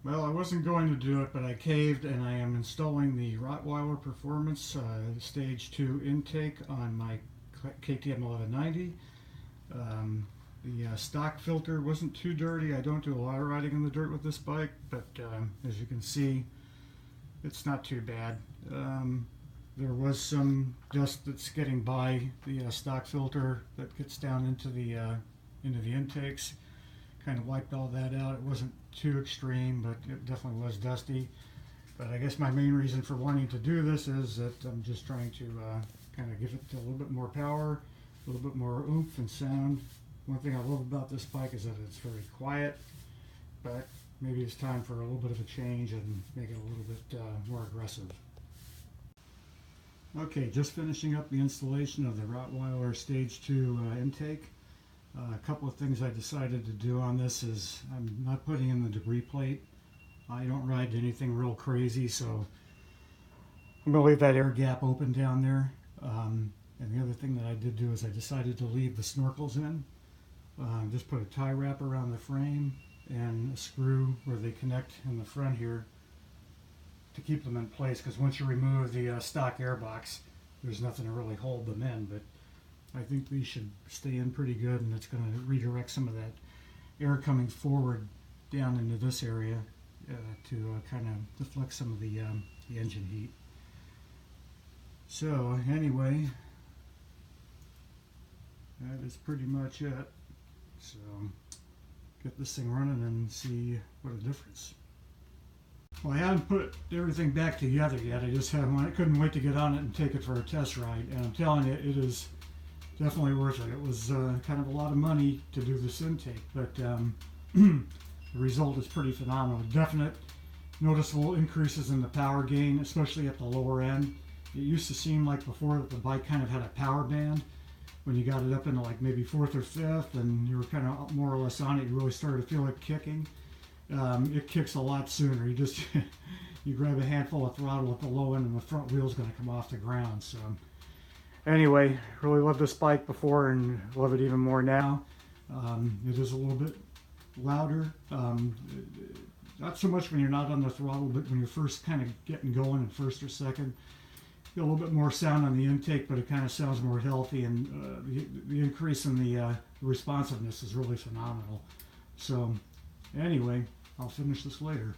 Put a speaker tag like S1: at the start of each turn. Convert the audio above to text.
S1: Well, I wasn't going to do it, but I caved and I am installing the Rottweiler Performance Stage 2 intake on my KTM 1190. The stock filter wasn't too dirty. I don't do a lot of riding in the dirt with this bike, but as you can see, it's not too bad. There was some dust that's getting by the stock filter that gets down into the intakes. Kind of wiped all that out. It wasn't too extreme, but it definitely was dusty. But I guess my main reason for wanting to do this is that I'm just trying to kind of give it a little bit more power, a little bit more oomph and sound. One thing I love about this bike is that it's very quiet, but maybe it's time for a little bit of a change and make it a little bit more aggressive. Okay, just finishing up the installation of the Rottweiler Stage 2 intake. A couple of things I decided to do on this is I'm not putting in the debris plate. I don't ride anything real crazy, so I'm going to leave that air gap open down there. And the other thing that I did do is I decided to leave the snorkels in. Just put a tie wrap around the frame and a screw where they connect in the front here to keep them in place, because once you remove the stock air box, there's nothing to really hold them in. But I think these should stay in pretty good, and it's going to redirect some of that air coming forward down into this area to kind of deflect some of the engine heat. So anyway, that is pretty much it. So get this thing running and see what a difference. Well, I haven't put everything back together yet. I couldn't wait to get on it and take it for a test ride, and I'm telling you, it is definitely worth it. It was kind of a lot of money to do this intake, but the result is pretty phenomenal. Definite noticeable increases in the power gain, especially at the lower end. It used to seem like before that the bike kind of had a power band. When you got it up into like maybe 4th or 5th and you were kind of more or less on it, you really started to feel it kicking. It kicks a lot sooner. You just you grab a handful of throttle at the low end and the front wheel's going to come off the ground. So anyway, really loved this bike before and love it even more now. It is a little bit louder. Not so much when you're not on the throttle, but when you're first kind of getting going in first or second. Get a little bit more sound on the intake, but it kind of sounds more healthy, and the increase in the responsiveness is really phenomenal. So anyway, I'll finish this later.